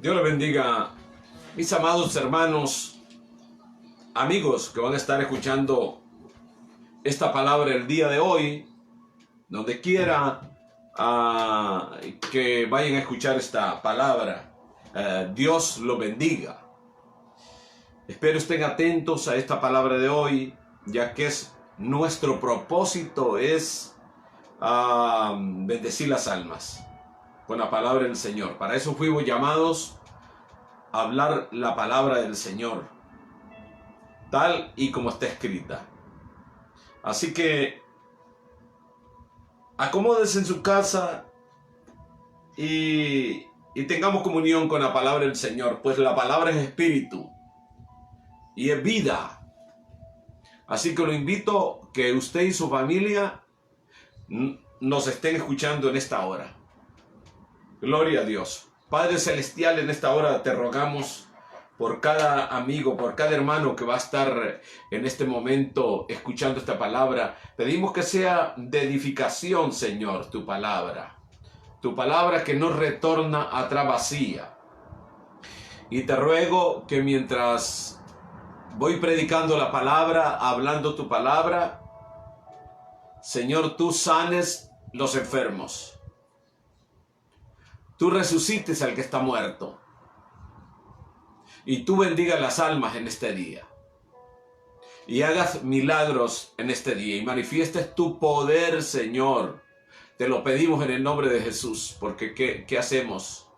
Dios le bendiga, mis amados hermanos, amigos que van a estar escuchando esta palabra el día de hoy, donde quiera que vayan a escuchar esta palabra. Dios lo bendiga. Espero estén atentos a esta palabra de hoy, ya que nuestro propósito es bendecir las almas con la palabra del Señor. Para eso fuimos llamados a hablar la palabra del Señor, tal y como está escrita. Así que acomódense en su casa y tengamos comunión con la palabra del Señor, pues la palabra es espíritu y es vida. Así que lo invito que usted y su familia nos estén escuchando en esta hora. Gloria a Dios. Padre Celestial, en esta hora te rogamos por cada amigo, por cada hermano que va a estar en este momento escuchando esta palabra. Pedimos que sea de edificación, Señor, tu palabra. Tu palabra que no retorna atrás vacía. Y te ruego que mientras voy predicando la palabra, hablando tu palabra, Señor, tú sanes los enfermos. Tú resucites al que está muerto. Y tú bendigas las almas en este día. Y hagas milagros en este día. Y manifiestes tu poder, Señor. Te lo pedimos en el nombre de Jesús. Porque ¿qué hacemos?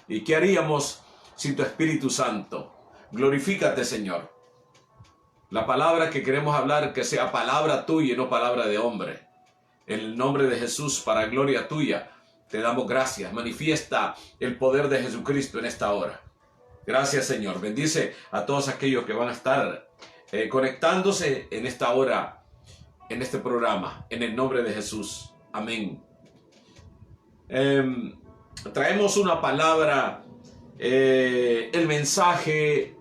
¿Y qué haríamos sin tu Espíritu Santo? Glorifícate, Señor. La palabra que queremos hablar, que sea palabra tuya y no palabra de hombre. En el nombre de Jesús, para gloria tuya, te damos gracias. Manifiesta el poder de Jesucristo en esta hora. Gracias, Señor. Bendice a todos aquellos que van a estar conectándose en esta hora, en este programa, en el nombre de Jesús. Amén. Traemos una palabra, el mensaje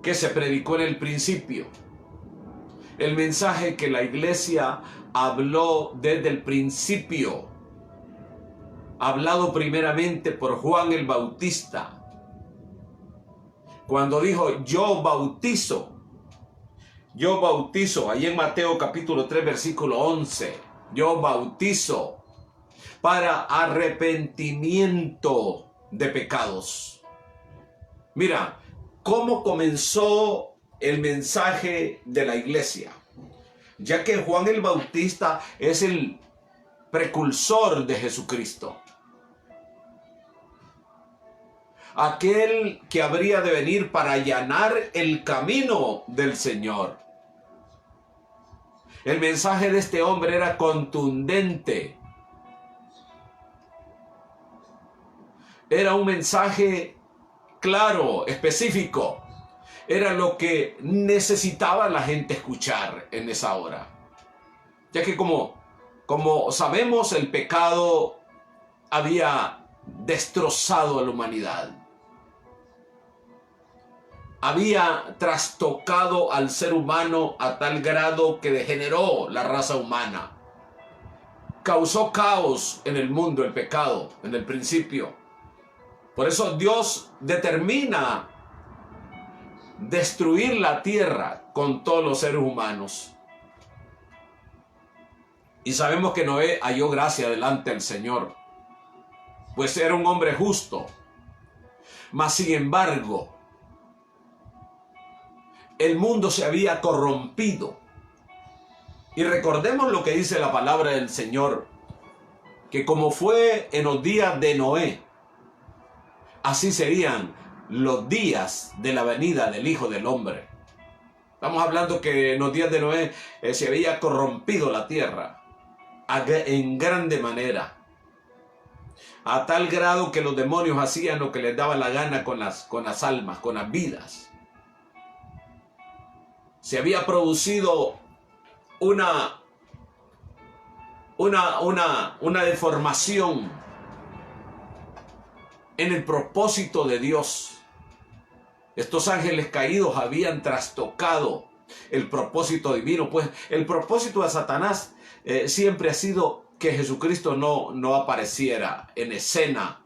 que se predicó en el principio. El mensaje que la iglesia habló desde el principio. Hablado primeramente por Juan el Bautista. Cuando dijo, yo bautizo, ahí en Mateo capítulo 3, versículo 11, yo bautizo para arrepentimiento de pecados. Mira, cómo comenzó el mensaje de la iglesia, ya que Juan el Bautista es el precursor de Jesucristo. Aquel que habría de venir para allanar el camino del Señor. El mensaje de este hombre era contundente. Era un mensaje claro, específico. Era lo que necesitaba la gente escuchar en esa hora. Ya que como sabemos, el pecado había destrozado a la humanidad. Había trastocado al ser humano a tal grado que degeneró la raza humana. Causó caos en el mundo el pecado, en el principio. Por eso Dios determina destruir la tierra con todos los seres humanos. Y sabemos que Noé halló gracia delante del Señor, pues era un hombre justo. Mas sin embargo, el mundo se había corrompido. Y recordemos lo que dice la palabra del Señor, que como fue en los días de Noé, así serían los días de la venida del Hijo del Hombre. Estamos hablando que en los días de Noé se había corrompido la tierra en grande manera, a tal grado que los demonios hacían lo que les daba la gana con las almas, con las vidas. Se había producido una deformación en el propósito de Dios. Estos ángeles caídos habían trastocado el propósito divino, pues el propósito de Satanás siempre ha sido que Jesucristo no apareciera en escena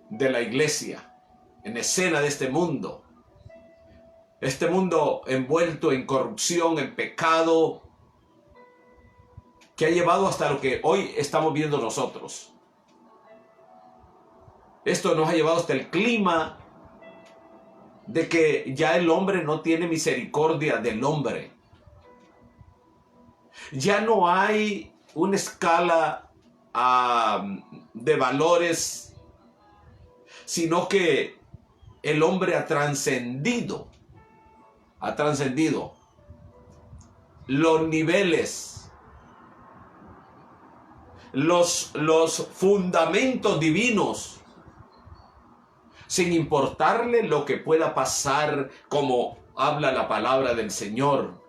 de la iglesia. en escena de este mundo. Este mundo envuelto en corrupción, en pecado, que ha llevado hasta lo que hoy estamos viendo nosotros. Esto nos ha llevado hasta el clima de que ya el hombre no tiene misericordia del hombre. Ya no hay una escala de valores, sino que el hombre ha trascendido los niveles, los fundamentos divinos, sin importarle lo que pueda pasar, como habla la palabra del Señor.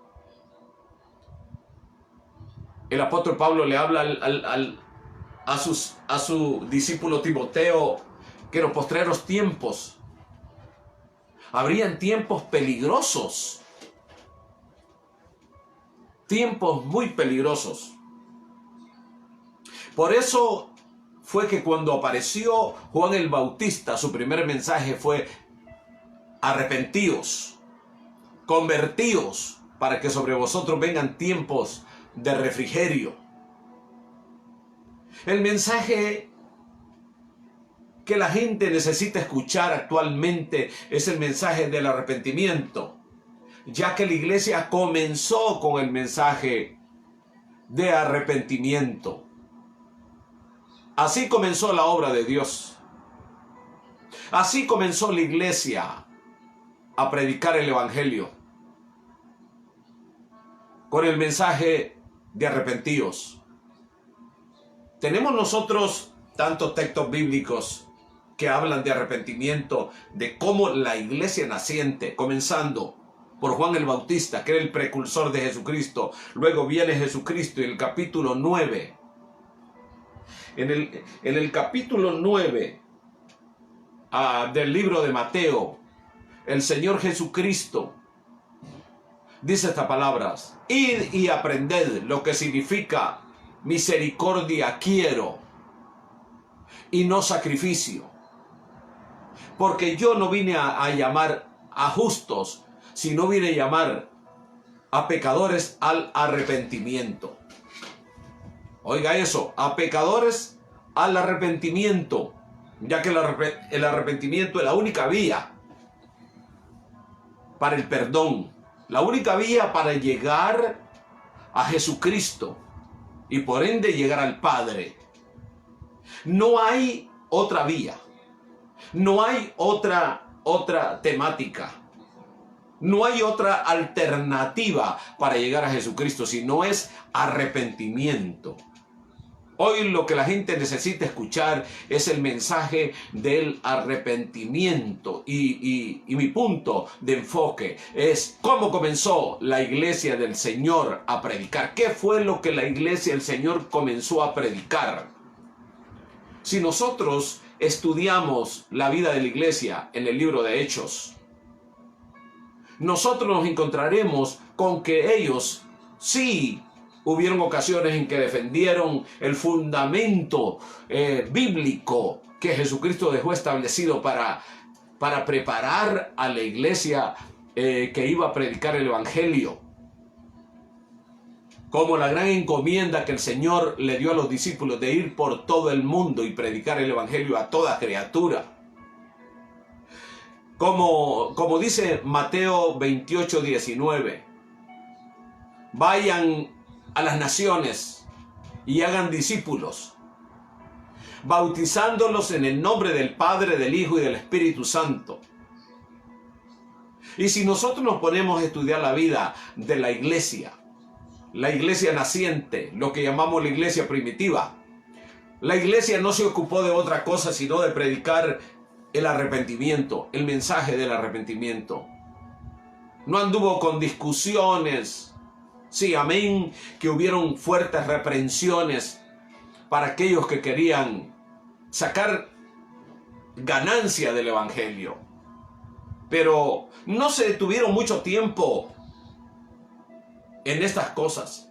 El apóstol Pablo le habla a su discípulo Timoteo que en los postreros tiempos habrían tiempos peligrosos, tiempos muy peligrosos. Por eso fue que cuando apareció Juan el Bautista, su primer mensaje fue: arrepentíos, convertíos, para que sobre vosotros vengan tiempos de refrigerio. El mensaje que la gente necesita escuchar actualmente es el mensaje del arrepentimiento, ya que la iglesia comenzó con el mensaje de arrepentimiento. Así comenzó la obra de Dios. Así comenzó la iglesia a predicar el evangelio, con el mensaje de arrepentíos. Tenemos nosotros tantos textos bíblicos que hablan de arrepentimiento, de cómo la iglesia naciente, comenzando por Juan el Bautista, que era el precursor de Jesucristo, luego viene Jesucristo, y el capítulo 9. En el capítulo 9 del libro de Mateo, el Señor Jesucristo dice estas palabras: id y aprended lo que significa misericordia quiero y no sacrificio, porque yo no vine a llamar a justos, sino vine a llamar a pecadores al arrepentimiento. Oiga eso, a pecadores al arrepentimiento, ya que el arrepentimiento es la única vía para el perdón, la única vía para llegar a Jesucristo y por ende llegar al Padre. No hay otra vía, no hay otra temática, no hay otra alternativa para llegar a Jesucristo, si no es arrepentimiento. Hoy lo que la gente necesita escuchar es el mensaje del arrepentimiento, y mi punto de enfoque es cómo comenzó la iglesia del Señor a predicar. ¿Qué fue lo que la iglesia del Señor comenzó a predicar? Si nosotros estudiamos la vida de la iglesia en el libro de Hechos, nosotros nos encontraremos con que ellos sí hubieron ocasiones en que defendieron el fundamento bíblico que Jesucristo dejó establecido para preparar a la iglesia que iba a predicar el evangelio, como la gran encomienda que el Señor le dio a los discípulos de ir por todo el mundo y predicar el evangelio a toda criatura. Como dice Mateo 28:19, vayan a las naciones y hagan discípulos, bautizándolos en el nombre del Padre, del Hijo y del Espíritu Santo. Y si nosotros nos ponemos a estudiar la vida de la iglesia naciente, lo que llamamos la iglesia primitiva, la iglesia no se ocupó de otra cosa sino de predicar el arrepentimiento, el mensaje del arrepentimiento. No anduvo con discusiones. Sí, amén, que hubieron fuertes reprensiones para aquellos que querían sacar ganancia del evangelio. Pero no se detuvieron mucho tiempo en estas cosas,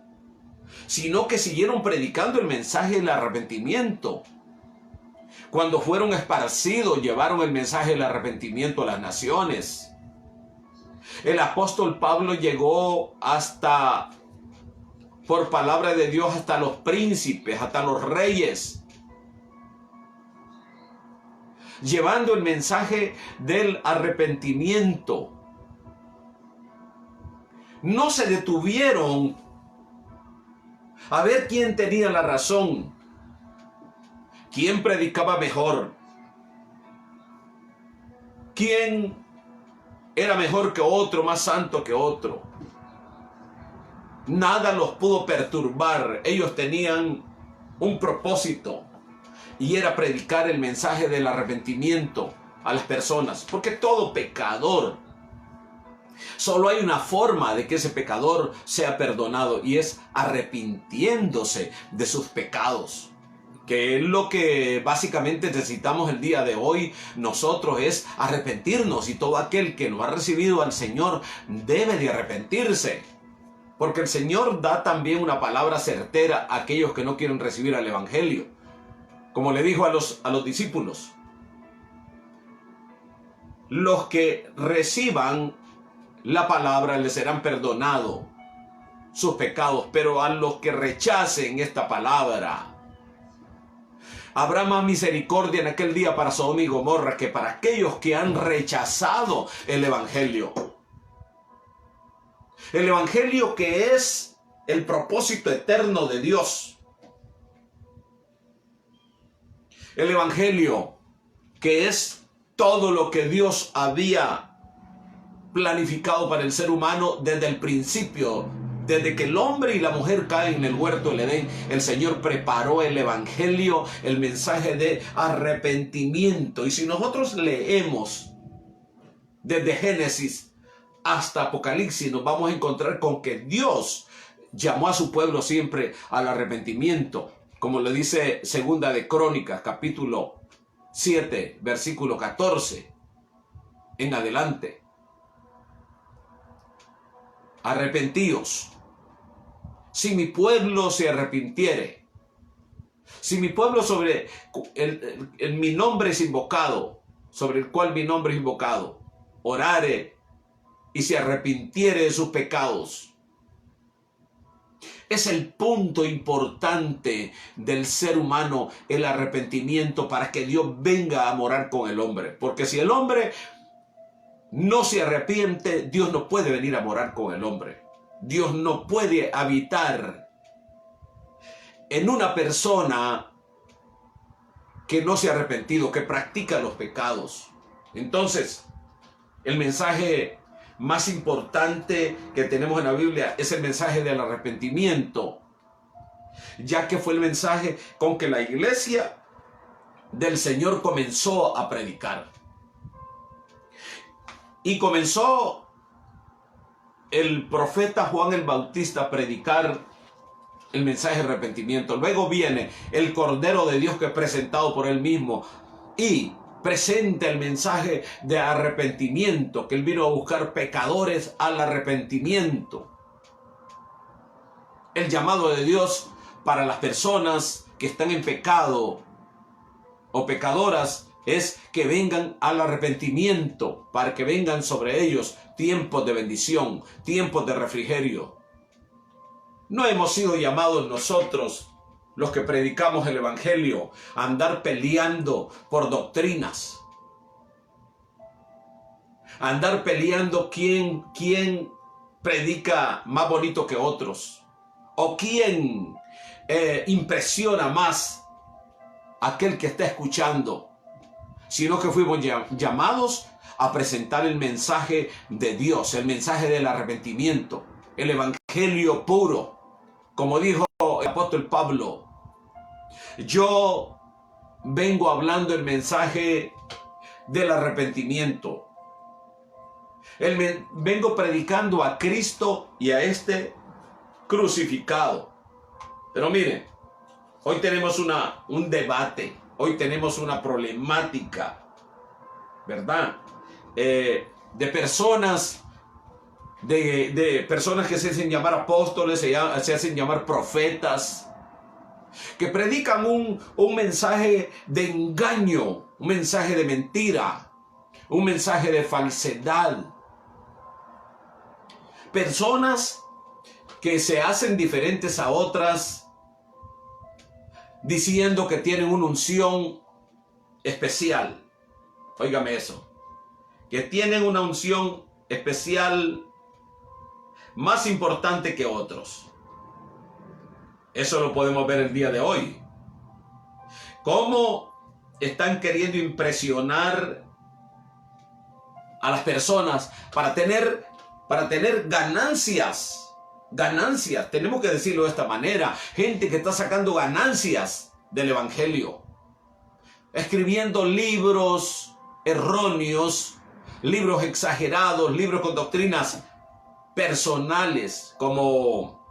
sino que siguieron predicando el mensaje del arrepentimiento. Cuando fueron esparcidos, llevaron el mensaje del arrepentimiento a las naciones. El apóstol Pablo llegó hasta, por palabra de Dios, hasta los príncipes, hasta los reyes, llevando el mensaje del arrepentimiento. No se detuvieron a ver quién tenía la razón, quién predicaba mejor, quién era mejor que otro, más santo que otro. Nada los pudo perturbar. Ellos tenían un propósito, y era predicar el mensaje del arrepentimiento a las personas, porque todo pecador, solo hay una forma de que ese pecador sea perdonado, y es arrepintiéndose de sus pecados, que es lo que básicamente necesitamos el día de hoy. Nosotros es arrepentirnos, y todo aquel que no ha recibido al Señor debe de arrepentirse, porque el Señor da también una palabra certera a aquellos que no quieren recibir al Evangelio. Como le dijo a los discípulos: los que reciban la palabra les serán perdonados sus pecados, pero a los que rechacen esta palabra, habrá más misericordia en aquel día para Sodoma y Gomorra que para aquellos que han rechazado el Evangelio. El Evangelio, que es el propósito eterno de Dios. El Evangelio, que es todo lo que Dios había planificado para el ser humano desde el principio. Desde que el hombre y la mujer caen en el huerto del Edén, el Señor preparó el Evangelio, el mensaje de arrepentimiento. Y si nosotros leemos desde Génesis hasta Apocalipsis, nos vamos a encontrar con que Dios llamó a su pueblo siempre al arrepentimiento, como le dice Segunda de Crónicas, capítulo 7, versículo 14 en adelante. Arrepentíos, si mi pueblo se arrepintiere, si mi pueblo sobre mi nombre es invocado, sobre el cual mi nombre es invocado, orare y se arrepintiere de sus pecados. Es el punto importante del ser humano, el arrepentimiento, para que Dios venga a morar con el hombre. Porque si el hombre no se arrepiente, Dios no puede venir a morar con el hombre. Dios no puede habitar en una persona que no se ha arrepentido, que practica los pecados. Entonces, el mensaje más importante que tenemos en la Biblia es el mensaje del arrepentimiento, ya que fue el mensaje con que la iglesia del Señor comenzó a predicar. Y comenzó el profeta Juan el Bautista a predicar el mensaje de arrepentimiento. Luego viene el Cordero de Dios, que es presentado por él mismo y presenta el mensaje de arrepentimiento, que él vino a buscar pecadores al arrepentimiento. El llamado de Dios para las personas que están en pecado o pecadoras es que vengan al arrepentimiento, para que vengan sobre ellos tiempos de bendición, tiempos de refrigerio. No hemos sido llamados nosotros, los que predicamos el Evangelio, a andar peleando por doctrinas, a andar peleando quién predica más bonito que otros, o quién impresiona más a aquel que está escuchando, sino que fuimos llamados a presentar el mensaje de Dios, el mensaje del arrepentimiento, el Evangelio puro. Como dijo el apóstol Pablo, yo vengo hablando el mensaje del arrepentimiento. Vengo predicando a Cristo y a este crucificado. Pero miren, hoy tenemos un debate, hoy tenemos una problemática, ¿verdad? De personas que se hacen llamar apóstoles, se hacen llamar profetas, que predican un mensaje de engaño, un mensaje de mentira, un mensaje de falsedad. Personas que se hacen diferentes a otras diciendo que tienen una unción especial. Óigame eso. Que tienen una unción especial más importante que otros. Eso lo podemos ver el día de hoy. Cómo están queriendo impresionar a las personas para tener ganancias. Ganancias, tenemos que decirlo de esta manera. Gente que está sacando ganancias del evangelio. Escribiendo libros erróneos, libros exagerados, libros con doctrinas personales, como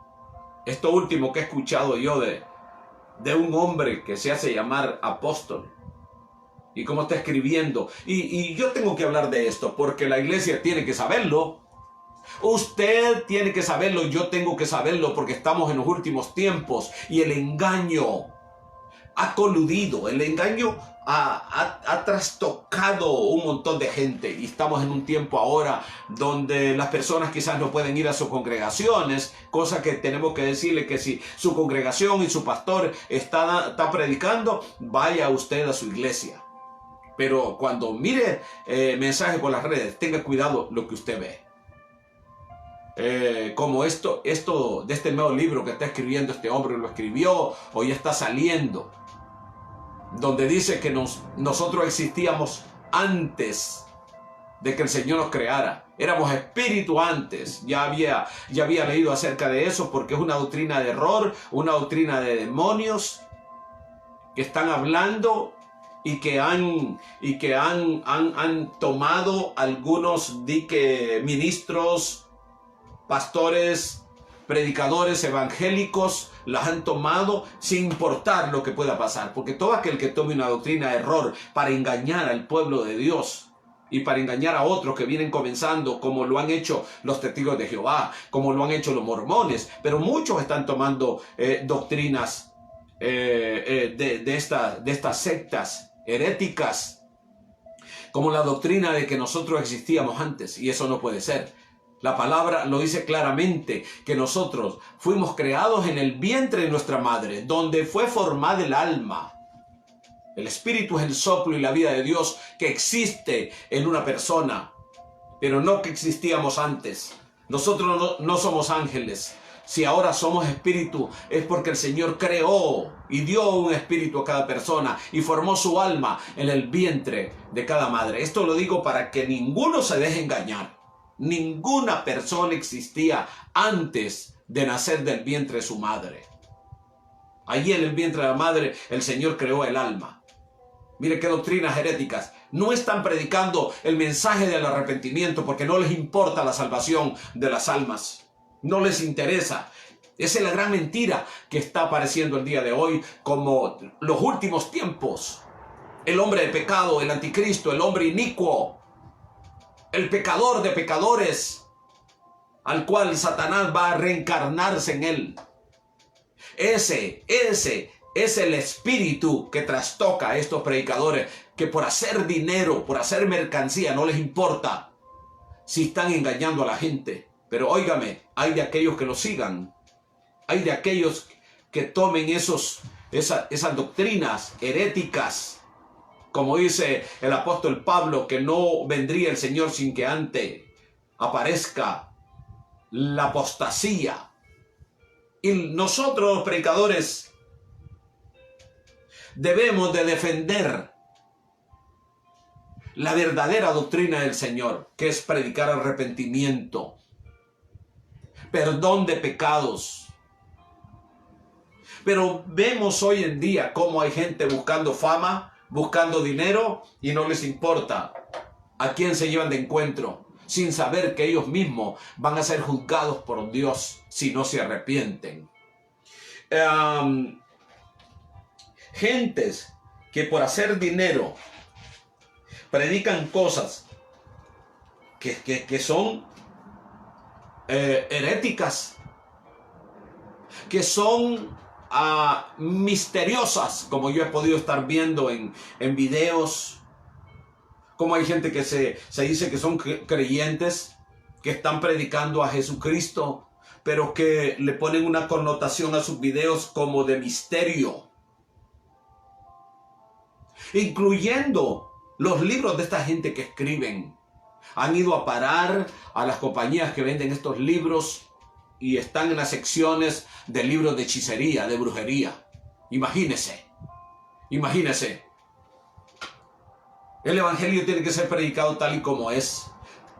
esto último que he escuchado yo de un hombre que se hace llamar apóstol. Y cómo está escribiendo. Y yo tengo que hablar de esto porque la iglesia tiene que saberlo. Usted tiene que saberlo, yo tengo que saberlo porque estamos en los últimos tiempos y el engaño ha coludido, el engaño ha trastocado un montón de gente y estamos en un tiempo ahora donde las personas quizás no pueden ir a sus congregaciones, cosa que tenemos que decirle que si su congregación y su pastor está predicando, vaya usted a su iglesia. Pero cuando mire mensajes por las redes, tenga cuidado lo que usted ve. Como esto de este nuevo libro que está escribiendo este hombre, lo escribió o ya está saliendo, donde dice que nosotros existíamos antes de que el Señor nos creara. Éramos espíritu antes. Ya había leído acerca de eso porque es una doctrina de error, una doctrina de demonios que están hablando y que han tomado algunos ministros, pastores, predicadores evangélicos, las han tomado sin importar lo que pueda pasar, porque todo aquel que tome una doctrina de error para engañar al pueblo de Dios y para engañar a otros que vienen comenzando, como lo han hecho los testigos de Jehová, como lo han hecho los mormones, pero muchos están tomando doctrinas de estas sectas heréticas, como la doctrina de que nosotros existíamos antes, y eso no puede ser. La palabra lo dice claramente, que nosotros fuimos creados en el vientre de nuestra madre, donde fue formada el alma. El espíritu es el soplo y la vida de Dios que existe en una persona, pero no que existíamos antes. Nosotros no somos ángeles. Si ahora somos espíritu, es porque el Señor creó y dio un espíritu a cada persona y formó su alma en el vientre de cada madre. Esto lo digo para que ninguno se deje engañar. Ninguna persona existía antes de nacer del vientre de su madre. Allí en el vientre de la madre el Señor creó el alma. Mire qué doctrinas heréticas. No están predicando el mensaje del arrepentimiento porque no les importa la salvación de las almas. No les interesa. Esa es la gran mentira que está apareciendo el día de hoy como los últimos tiempos. El hombre de pecado, el anticristo, el hombre inicuo, el pecador de pecadores, al cual Satanás va a reencarnarse en él. Ese es el espíritu que trastoca a estos predicadores, que por hacer dinero, por hacer mercancía, no les importa si están engañando a la gente. Pero óigame, hay de aquellos que lo sigan. Hay de aquellos que tomen esas doctrinas heréticas. Como dice el apóstol Pablo, que no vendría el Señor sin que antes aparezca la apostasía. Y nosotros, los predicadores, debemos de defender la verdadera doctrina del Señor, que es predicar arrepentimiento, perdón de pecados. Pero vemos hoy en día cómo hay gente buscando fama, buscando dinero y no les importa a quién se llevan de encuentro, sin saber que ellos mismos van a ser juzgados por Dios si no se arrepienten. Gentes que por hacer dinero predican cosas que son heréticas, que son misteriosas, como yo he podido estar viendo en videos, como hay gente que se dice que son creyentes, que están predicando a Jesucristo, pero que le ponen una connotación a sus videos como de misterio, incluyendo los libros de esta gente que escriben. Han ido a parar a las compañías que venden estos libros y están en las secciones de libros de hechicería, de brujería. Imagínese. El evangelio tiene que ser predicado tal y como es.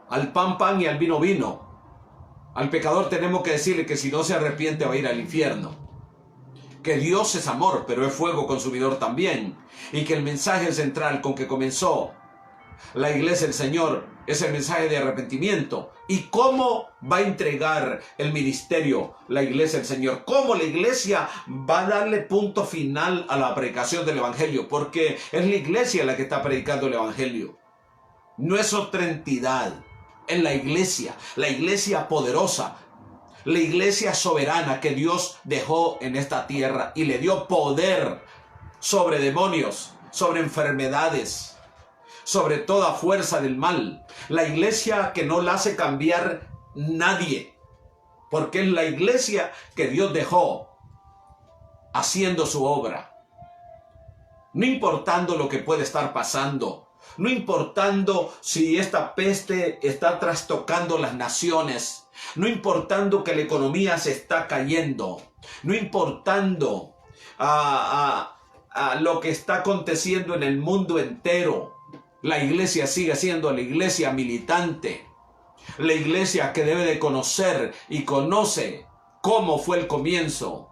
Al pan, pan y al vino, vino. Al pecador tenemos que decirle que si no se arrepiente va a ir al infierno. Que Dios es amor, pero es fuego consumidor también. Y que el mensaje central con que comenzó la iglesia del Señor es el mensaje de arrepentimiento. ¿Y cómo va a entregar el ministerio la iglesia del Señor? ¿Cómo la iglesia va a darle punto final a la predicación del evangelio? Porque es la iglesia la que está predicando el evangelio. No es otra entidad. Es la iglesia poderosa, la iglesia soberana que Dios dejó en esta tierra y le dio poder sobre demonios, sobre enfermedades, sobre toda fuerza del mal. La iglesia que no la hace cambiar nadie, porque es la iglesia que Dios dejó haciendo su obra. No importando lo que puede estar pasando, no importando si esta peste está trastocando las naciones, no importando que la economía se está cayendo, no importando lo que está aconteciendo en el mundo entero, la iglesia sigue siendo la iglesia militante, la iglesia que debe de conocer y conoce cómo fue el comienzo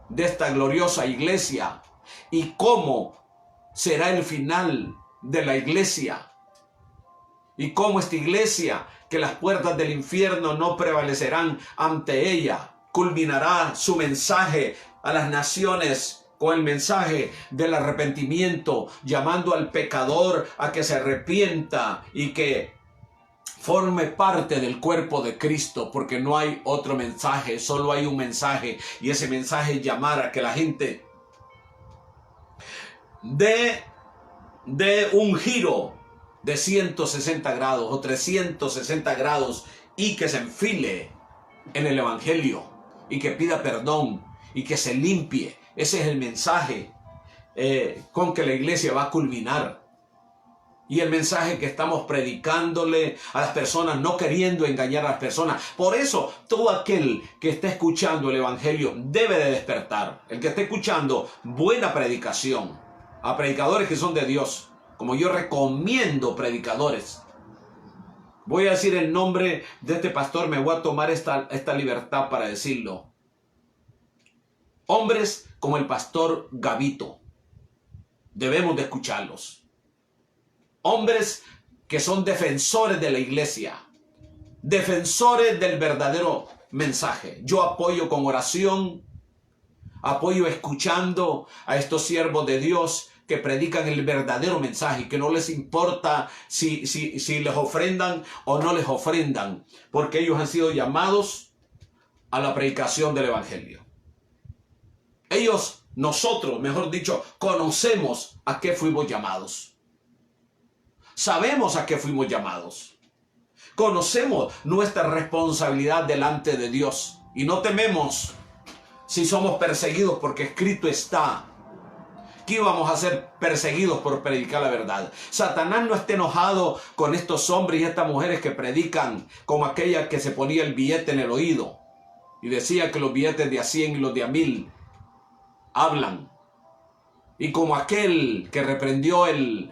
de esta gloriosa iglesia y cómo será el final de la iglesia, y cómo esta iglesia, que las puertas del infierno no prevalecerán ante ella, culminará su mensaje a las naciones con el mensaje del arrepentimiento, llamando al pecador a que se arrepienta y que forme parte del cuerpo de Cristo, porque no hay otro mensaje, solo hay un mensaje, y ese mensaje es llamar a que la gente dé un giro de 160 grados o 360 grados y que se enfile en el evangelio y que pida perdón y que se limpie. Ese es el mensaje con que la iglesia va a culminar. Y el mensaje que estamos predicándole a las personas, no queriendo engañar a las personas. Por eso, todo aquel que esté escuchando el evangelio debe de despertar. El que esté escuchando buena predicación, a predicadores que son de Dios, como yo recomiendo predicadores. Voy a decir el nombre de este pastor, me voy a tomar esta libertad para decirlo. Hombres como el pastor Gavito, debemos de escucharlos. Hombres que son defensores de la iglesia, defensores del verdadero mensaje. Yo apoyo con oración, apoyo escuchando a estos siervos de Dios que predican el verdadero mensaje, que no les importa si les ofrendan o no les ofrendan, porque ellos han sido llamados a la predicación del evangelio. Nosotros, mejor dicho, conocemos a qué fuimos llamados. Sabemos a qué fuimos llamados. Conocemos nuestra responsabilidad delante de Dios y no tememos si somos perseguidos, porque escrito está que íbamos a ser perseguidos por predicar la verdad. Satanás no está enojado con estos hombres y estas mujeres que predican, como aquella que se ponía el billete en el oído y decía que los billetes de a 100 y los de a 1000 hablan. Y como aquel que reprendió el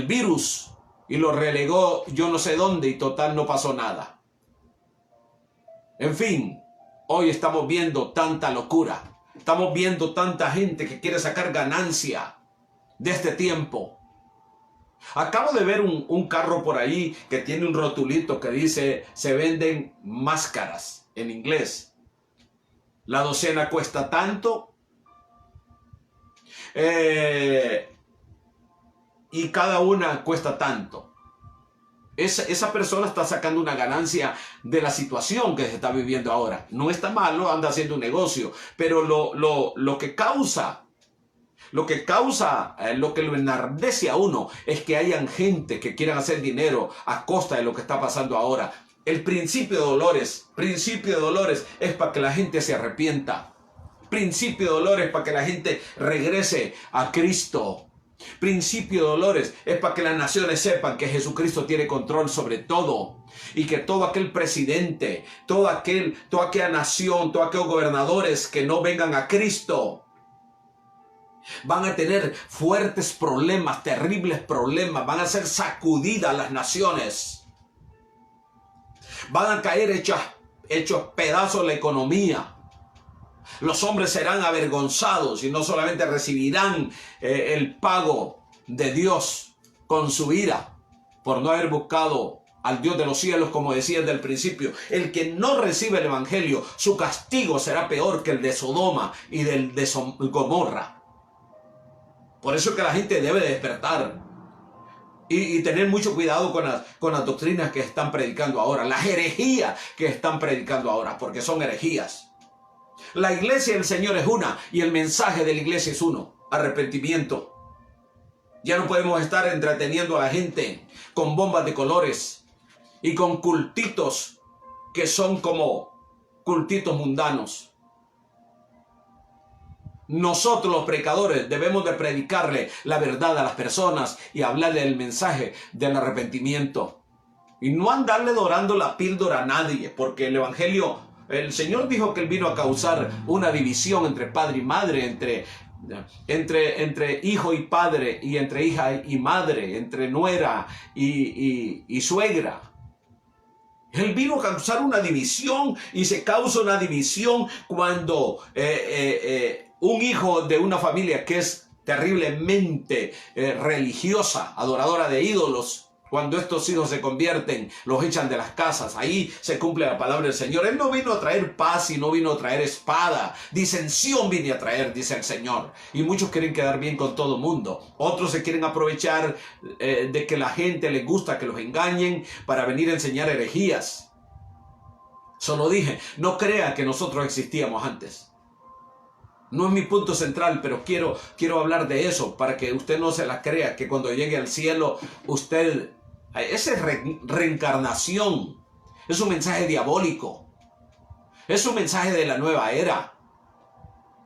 virus y lo relegó yo no sé dónde y total no pasó nada. En fin, hoy estamos viendo tanta locura. Estamos viendo tanta gente que quiere sacar ganancia de este tiempo. Acabo de ver un carro por ahí que tiene un rotulito que dice: se venden máscaras en inglés. La docena cuesta tanto. Y cada una cuesta tanto. esa persona está sacando una ganancia de la situación que se está viviendo ahora. No está malo, anda haciendo un negocio, pero lo que causa, lo que lo enardece a uno es que hayan gente que quieran hacer dinero a costa de lo que está pasando ahora. El principio de dolores es para que la gente se arrepienta. Principio de dolores para que la gente regrese a Cristo. Principio de dolores es para que las naciones sepan que Jesucristo tiene control sobre todo y que todo aquel presidente, toda aquella nación, todos aquellos gobernadores que no vengan a Cristo van a tener fuertes problemas, terribles problemas, van a ser sacudidas las naciones, van a caer hechos pedazos la economía. Los hombres serán avergonzados y no solamente recibirán el pago de Dios con su ira por no haber buscado al Dios de los cielos, como decía desde el principio. El que no recibe el evangelio, su castigo será peor que el de Sodoma y del de Gomorra. Por eso es que la gente debe despertar y tener mucho cuidado con las doctrinas que están predicando ahora, las herejías que están predicando ahora, porque son herejías. La iglesia del Señor es una y el mensaje de la iglesia es uno: arrepentimiento. Ya no podemos estar entreteniendo a la gente con bombas de colores y con cultitos que son como cultitos mundanos. Nosotros los predicadores debemos de predicarle la verdad a las personas y hablarle el mensaje del arrepentimiento. Y no andarle dorando la píldora a nadie, porque el evangelio... El Señor dijo que Él vino a causar una división entre padre y madre, entre hijo y padre, y entre hija y madre, entre nuera y suegra. Él vino a causar una división, y se causa una división cuando un hijo de una familia que es terriblemente religiosa, adoradora de ídolos, cuando estos hijos se convierten, los echan de las casas. Ahí se cumple la palabra del Señor. Él no vino a traer paz y no vino a traer espada. Disensión vine a traer, dice el Señor. Y muchos quieren quedar bien con todo el mundo. Otros se quieren aprovechar de que la gente les gusta que los engañen para venir a enseñar herejías. Solo dije, no crea que nosotros existíamos antes. No es mi punto central, pero quiero hablar de eso para que usted no se la crea, que cuando llegue al cielo usted... Esa es reencarnación. Es un mensaje diabólico. Es un mensaje de la nueva era.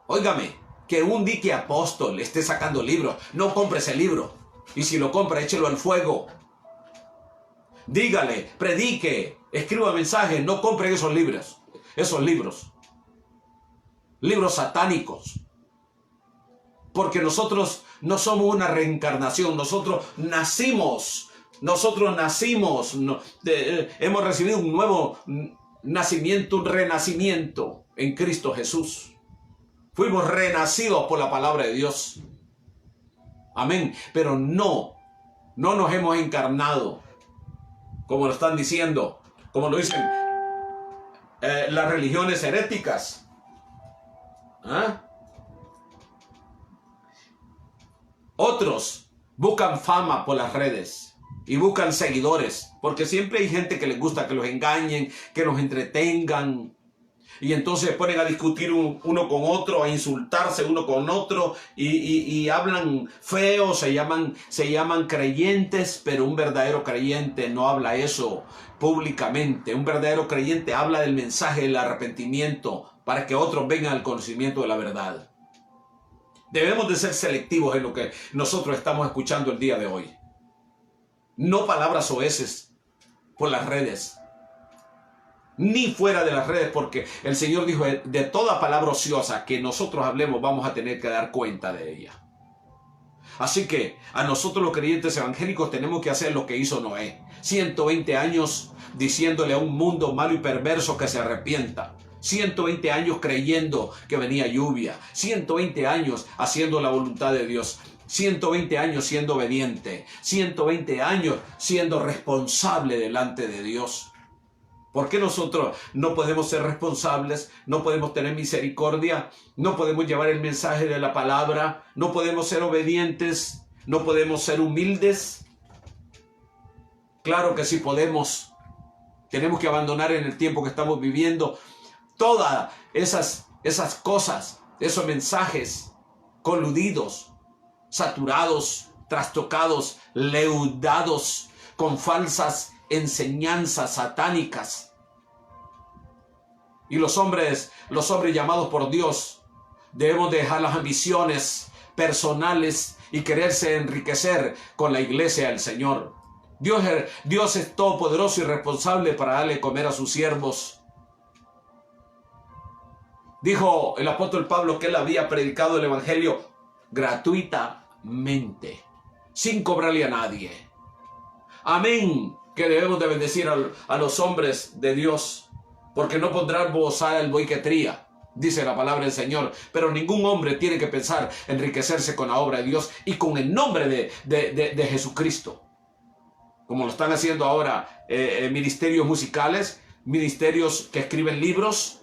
Óigame, que un dique apóstol esté sacando libros, no compre ese libro. Y si lo compra, échelo al fuego. Dígale, predique, escriba mensajes, no compre esos libros. Libros satánicos. Porque nosotros no somos una reencarnación, nosotros nacimos, hemos recibido un nuevo nacimiento, un renacimiento en Cristo Jesús. Fuimos renacidos por la palabra de Dios. Amén. Pero no nos hemos encarnado, como lo están diciendo, como lo dicen las religiones heréticas. Otros buscan fama por las redes y buscan seguidores, porque siempre hay gente que les gusta que los engañen, que los entretengan, y entonces se ponen a discutir uno con otro, a insultarse uno con otro, y hablan feo, se llaman creyentes, pero un verdadero creyente no habla eso públicamente. Un verdadero creyente habla del mensaje del arrepentimiento para que otros vengan al conocimiento de la verdad. Debemos de ser selectivos en lo que nosotros estamos escuchando el día de hoy. No palabras soeces por las redes, ni fuera de las redes, porque el Señor dijo, de toda palabra ociosa que nosotros hablemos vamos a tener que dar cuenta de ella. Así que a nosotros los creyentes evangélicos tenemos que hacer lo que hizo Noé. 120 años diciéndole a un mundo malo y perverso que se arrepienta. 120 años creyendo que venía lluvia. 120 años haciendo la voluntad de Dios. 120 años siendo obediente. 120 años siendo responsable delante de Dios. ¿Por qué nosotros no podemos ser responsables? ¿No podemos tener misericordia? ¿No podemos llevar el mensaje de la palabra? ¿No podemos ser obedientes? ¿No podemos ser humildes? Claro que sí podemos. Tenemos que abandonar en el tiempo que estamos viviendo todas esas cosas, esos mensajes coludidos, saturados, trastocados, leudados con falsas enseñanzas satánicas. Y los hombres llamados por Dios, debemos dejar las ambiciones personales y quererse enriquecer con la iglesia del Señor. Dios es todopoderoso y responsable para darle comer a sus siervos. Dijo el apóstol Pablo que él había predicado el evangelio gratuitamente, sin cobrarle a nadie. Amén, que debemos de bendecir a los hombres de Dios, porque no pondrán bozal el buey que tría, dice la palabra del Señor. Pero ningún hombre tiene que pensar enriquecerse con la obra de Dios y con el nombre de Jesucristo, como lo están haciendo ahora ministerios musicales, ministerios que escriben libros,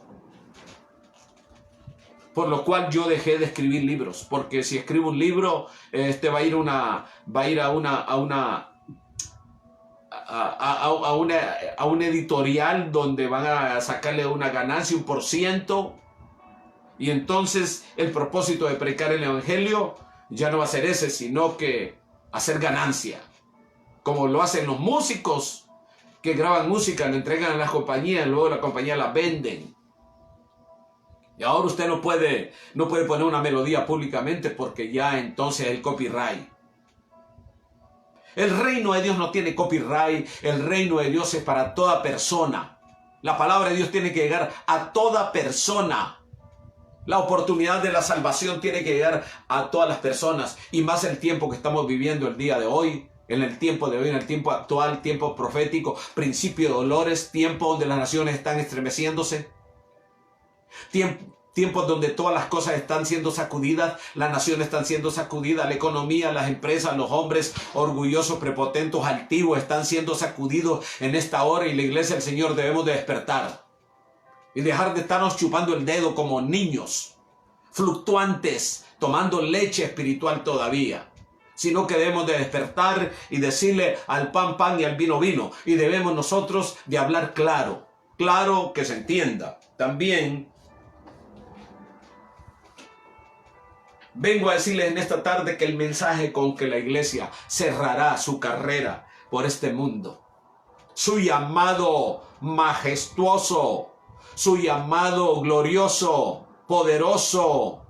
por lo cual yo dejé de escribir libros, porque si escribo un libro, va a ir a un editorial donde van a sacarle una ganancia, 1%, y entonces el propósito de predicar el evangelio ya no va a ser ese, sino que hacer ganancia, como lo hacen los músicos que graban música, le entregan a las compañías, luego la compañía la venden. Y ahora usted no puede poner una melodía públicamente porque ya entonces el copyright. El reino de Dios no tiene copyright. El reino de Dios es para toda persona. La palabra de Dios tiene que llegar a toda persona. La oportunidad de la salvación tiene que llegar a todas las personas. Y más el tiempo que estamos viviendo el día de hoy. En el tiempo de hoy, en el tiempo actual, tiempo profético, principio de dolores, tiempo donde las naciones están estremeciéndose. Tiempos donde todas las cosas están siendo sacudidas, las naciones están siendo sacudidas, la economía, las empresas, los hombres orgullosos, prepotentes, altivos están siendo sacudidos en esta hora, y la iglesia del Señor debemos de despertar y dejar de estarnos chupando el dedo como niños fluctuantes, tomando leche espiritual todavía, sino que debemos de despertar y decirle al pan, pan y al vino, vino, y debemos nosotros de hablar claro que se entienda. También vengo a decirles en esta tarde que el mensaje con que la iglesia cerrará su carrera por este mundo, su llamado majestuoso, su llamado glorioso, poderoso,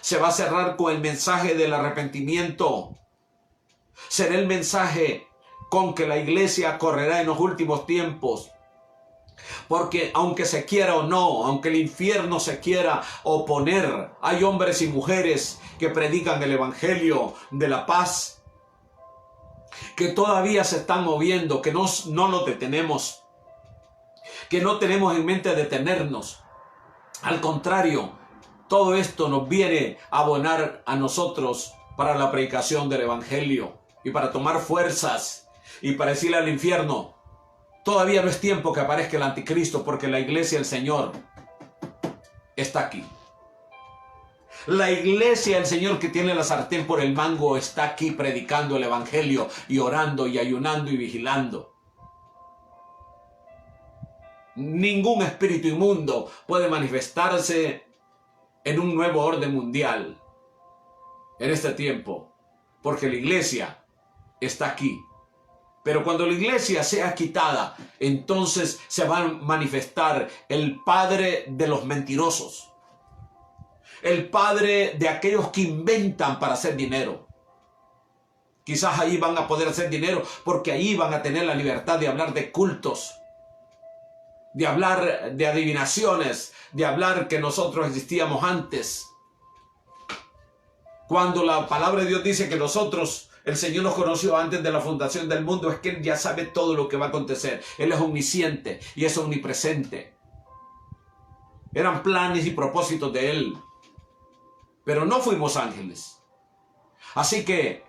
se va a cerrar con el mensaje del arrepentimiento. Será el mensaje con que la iglesia correrá en los últimos tiempos. Porque aunque se quiera o no, aunque el infierno se quiera oponer, hay hombres y mujeres que predican el evangelio de la paz, que todavía se están moviendo, que no los detenemos, que no tenemos en mente detenernos. Al contrario, todo esto nos viene a abonar a nosotros para la predicación del evangelio y para tomar fuerzas y para decirle al infierno: todavía no es tiempo que aparezca el anticristo, porque la iglesia del Señor está aquí. La iglesia del Señor, que tiene la sartén por el mango, está aquí predicando el evangelio y orando y ayunando y vigilando. Ningún espíritu inmundo puede manifestarse en un nuevo orden mundial en este tiempo, porque la iglesia está aquí. Pero cuando la iglesia sea quitada, entonces se va a manifestar el padre de los mentirosos, el padre de aquellos que inventan para hacer dinero. Quizás ahí van a poder hacer dinero porque ahí van a tener la libertad de hablar de cultos, de hablar de adivinaciones, de hablar que nosotros existíamos antes. Cuando la palabra de Dios dice que nosotros, el Señor nos conoció antes de la fundación del mundo, es que Él ya sabe todo lo que va a acontecer. Él es omnisciente y es omnipresente. Eran planes y propósitos de Él. Pero no fuimos ángeles. Así que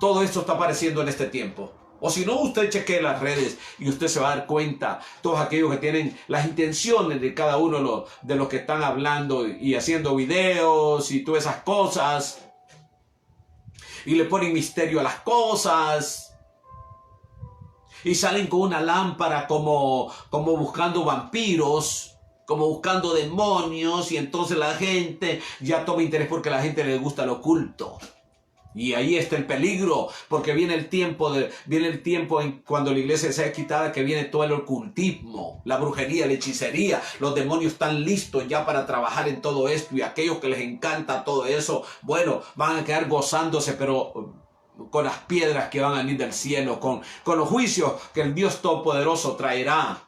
todo esto está apareciendo en este tiempo. O si no, usted chequee las redes y usted se va a dar cuenta, todos aquellos que tienen las intenciones de cada uno de los que están hablando y haciendo videos y todas esas cosas, y le ponen misterio a las cosas, Y salen con una lámpara como buscando vampiros, como buscando demonios, y entonces la gente ya toma interés porque a la gente le gusta lo oculto. Y ahí está el peligro, porque viene el tiempo cuando la iglesia sea quitada, que viene todo el ocultismo, la brujería, la hechicería. Los demonios están listos ya para trabajar en todo esto, y aquellos que les encanta todo eso, bueno, van a quedar gozándose, pero con las piedras que van a venir del cielo, con los juicios que el Dios Todopoderoso traerá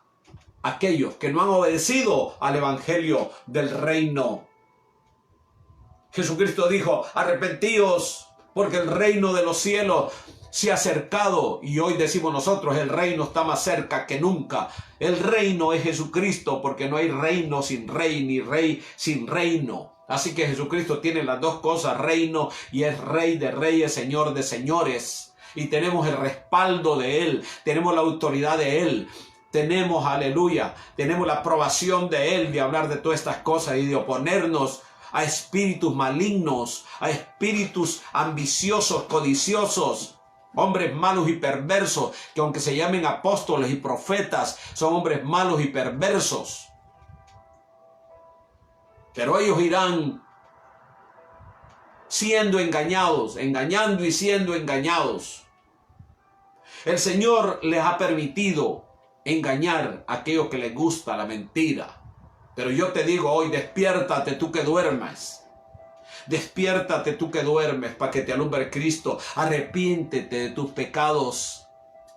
a aquellos que no han obedecido al evangelio del reino. Jesucristo dijo: arrepentíos, porque el reino de los cielos se ha acercado. Y hoy decimos nosotros: el reino está más cerca que nunca. El reino es Jesucristo, porque no hay reino sin rey, ni rey sin reino. Así que Jesucristo tiene las dos cosas: reino, y es Rey de reyes, Señor de señores. Y tenemos el respaldo de Él, tenemos la autoridad de Él. Tenemos, aleluya, tenemos la aprobación de Él de hablar de todas estas cosas y de oponernos a espíritus malignos, a espíritus ambiciosos, codiciosos, hombres malos y perversos, que aunque se llamen apóstoles y profetas, son hombres malos y perversos. Pero ellos irán siendo engañados, engañando y siendo engañados. El Señor les ha permitido engañar a aquellos que les gusta la mentira. Pero yo te digo hoy: despiértate tú que duermes. Despiértate tú que duermes, para que te alumbre Cristo. Arrepiéntete de tus pecados.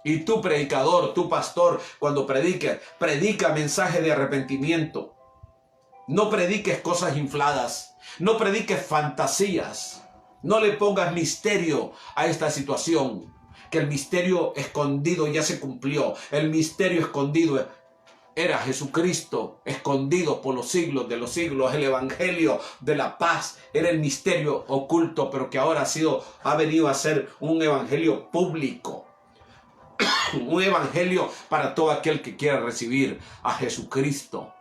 Y tú, predicador, tú, pastor, cuando prediques, predica mensaje de arrepentimiento. No prediques cosas infladas. No prediques fantasías. No le pongas misterio a esta situación. Que el misterio escondido ya se cumplió. El misterio escondido era Jesucristo, escondido por los siglos de los siglos. El evangelio de la paz era el misterio oculto, pero que ahora ha venido a ser un evangelio público. Un evangelio para todo aquel que quiera recibir a Jesucristo.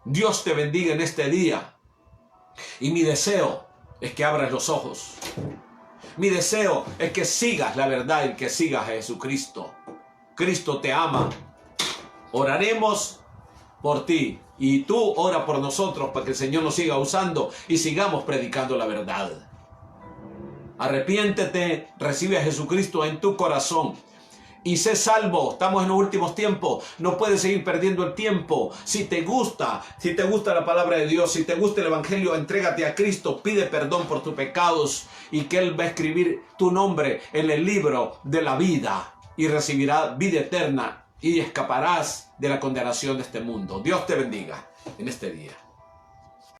Dios te bendiga en este día. Y mi deseo es que abras los ojos. Mi deseo es que sigas la verdad y que sigas a Jesucristo. Cristo te ama. Oraremos por ti y tú ora por nosotros para que el Señor nos siga usando y sigamos predicando la verdad. Arrepiéntete, recibe a Jesucristo en tu corazón y sé salvo. Estamos en los últimos tiempos. No puedes seguir perdiendo el tiempo. Si te gusta la palabra de Dios, si te gusta el evangelio, entrégate a Cristo, pide perdón por tus pecados y que Él va a escribir tu nombre en el libro de la vida y recibirás vida eterna y escaparás de la condenación de este mundo. Dios te bendiga en este día.